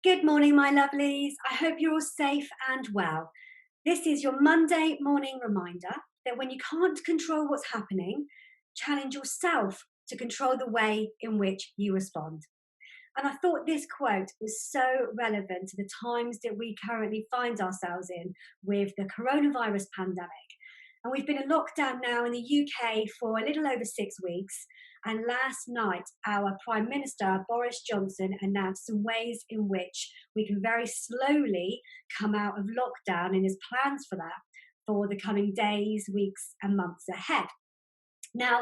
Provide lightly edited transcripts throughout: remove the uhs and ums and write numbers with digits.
Good morning, my lovelies. I hope you're all safe and well. This is your Monday morning reminder that when you can't control what's happening, challenge yourself to control the way in which you respond. And I thought this quote was so relevant to the times that we currently find ourselves in with the coronavirus pandemic. And we've been in lockdown now in the UK for a little over 6 weeks. And last night, our Prime Minister, Boris Johnson, announced some ways in which we can very slowly come out of lockdown and his plans for that for the coming days, weeks, and months ahead. Now,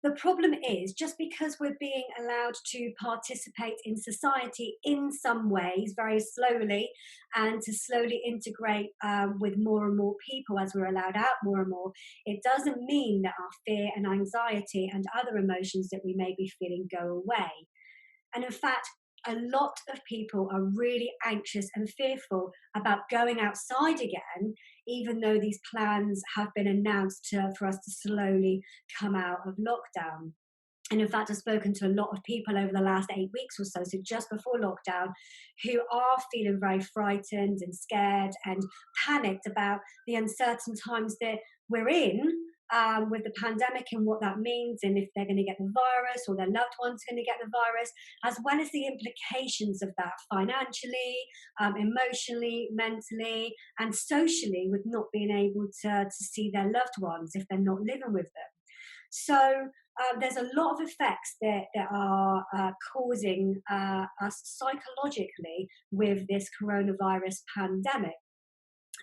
the problem is just because we're being allowed to participate in society in some ways very slowly and to slowly integrate with more and more people as we're allowed out more and more, it doesn't mean that our fear and anxiety and other emotions that we may be feeling go away. And in fact, a lot of people are really anxious and fearful about going outside again, even though these plans have been announced for us to slowly come out of lockdown. And in fact, I've spoken to a lot of people over the last 8 weeks or so, so just before lockdown, who are feeling very frightened and scared and panicked about the uncertain times that we're in with the pandemic and what that means, and if they're going to get the virus or their loved ones are going to get the virus, as well as the implications of that financially, emotionally, mentally, and socially, with not being able to see their loved ones if they're not living with them. So there's a lot of effects that are causing us psychologically with this coronavirus pandemic.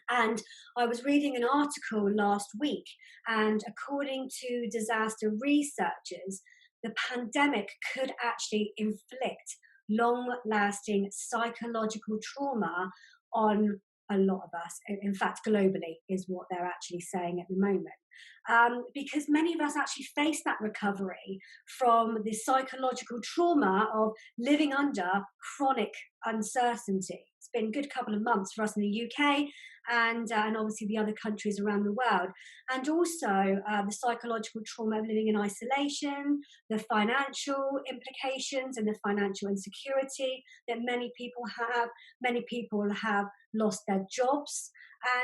And I was reading an article last week, and according to disaster researchers, the pandemic could actually inflict long lasting psychological trauma on a lot of us. In fact, globally, is what they're actually saying at the moment. Because many of us actually face that recovery from the psychological trauma of living under chronic uncertainty. It's been a good couple of months for us in the UK and obviously the other countries around the world. And also the psychological trauma of living in isolation, the financial implications and the financial insecurity that many people have. Many people have lost their jobs.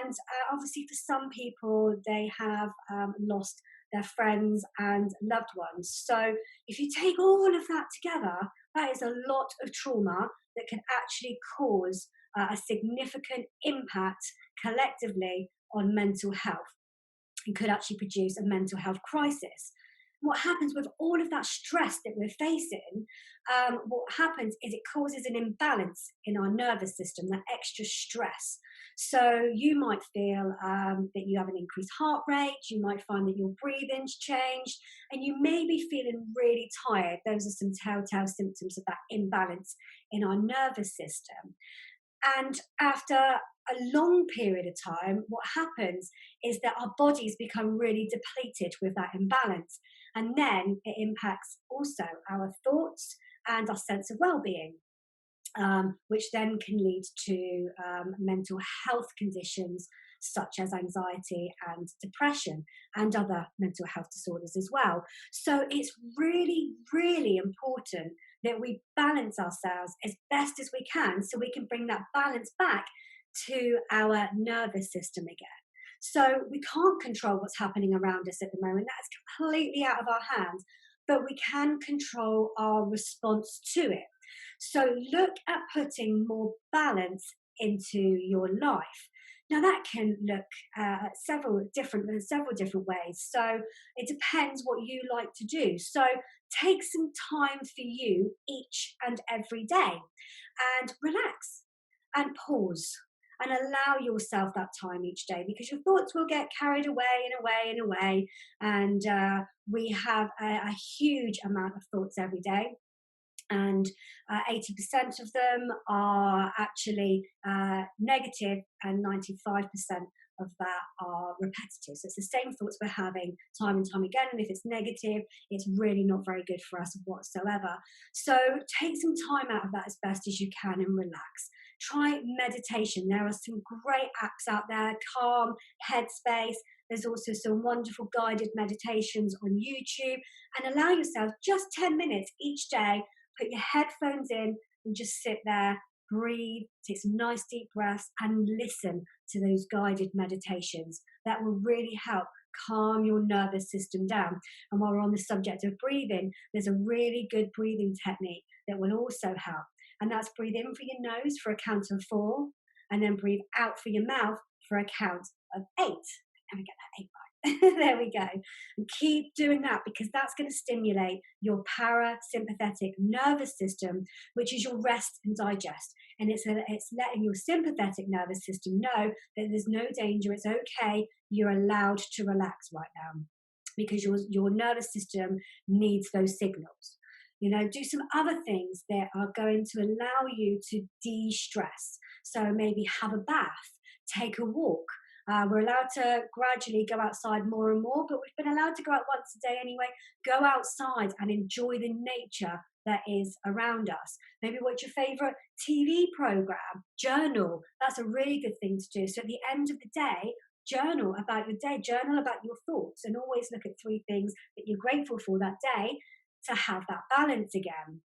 And obviously, for some people, they have lost their friends and loved ones. So, if you take all of that together, that is a lot of trauma that can actually cause a significant impact collectively on mental health. It could actually produce a mental health crisis. What happens with all of that stress that we're facing, what happens is it causes an imbalance in our nervous system, that extra stress. So you might feel that you have an increased heart rate, you might find that your breathing's changed, and you may be feeling really tired. Those are some telltale symptoms of that imbalance in our nervous system. And after a long period of time, what happens is that our bodies become really depleted with that imbalance. And then it impacts also our thoughts and our sense of well being, which then can lead to mental health conditions such as anxiety and depression and other mental health disorders as well. So it's really, really important that we balance ourselves as best as we can so we can bring that balance back to our nervous system again. So we can't control what's happening around us at the moment. That's completely out of our hands, but we can control our response to it. So look at putting more balance into your life. Now that can look at several different ways. So it depends what you like to do. So take some time for you each and every day and relax and pause and allow yourself that time each day, because your thoughts will get carried away and away and away. And we have a huge amount of thoughts every day. And 80% of them are actually negative, and 95% of that are repetitive. So it's the same thoughts we're having time and time again. And if it's negative, it's really not very good for us whatsoever. So take some time out of that as best as you can and relax. Try meditation. There are some great apps out there, Calm, Headspace. There's also some wonderful guided meditations on YouTube. And allow yourself just 10 minutes each day. Put your headphones in and just sit there, breathe, take some nice deep breaths, and listen to those guided meditations that will really help calm your nervous system down. And while we're on the subject of breathing, there's a really good breathing technique that will also help. And that's breathe in for your nose for a count of 4, and then breathe out for your mouth for a count of 8. And we get that 8 right. There we go. And keep doing that, because that's going to stimulate your parasympathetic nervous system, which is your rest and digest. And it's letting your sympathetic nervous system know that there's no danger, it's okay, you're allowed to relax right now, because your nervous system needs those signals. Do some other things that are going to allow you to de-stress. So maybe have a bath, take a walk. We're allowed to gradually go outside more and more, but we've been allowed to go out once a day anyway. Go outside and enjoy the nature that is around us. Maybe watch your favorite TV program, journal. That's a really good thing to do. So at the end of the day, journal about your day, journal about your thoughts, and always look at 3 things that you're grateful for that day to have that balance again.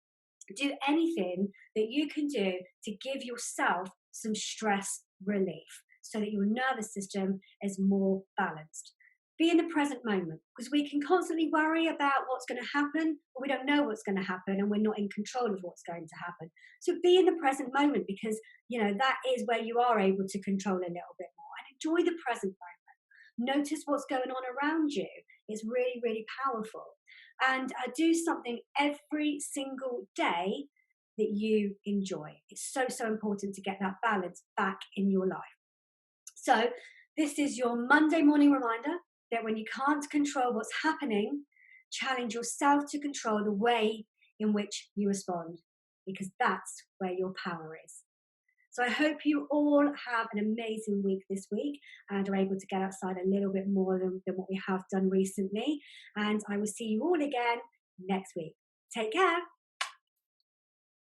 Do anything that you can do to give yourself some stress relief so that your nervous system is more balanced. Be in the present moment, because we can constantly worry about what's going to happen, but we don't know what's going to happen, and we're not in control of what's going to happen. So be in the present moment, because that is where you are able to control a little bit more, and enjoy the present moment. Notice what's going on around you. It's really, really powerful. And do something every single day that you enjoy. It's so, so important to get that balance back in your life. So this is your Monday morning reminder that when you can't control what's happening, challenge yourself to control the way in which you respond, because that's where your power is. So I hope you all have an amazing week this week and are able to get outside a little bit more than what we have done recently. And I will see you all again next week. Take care.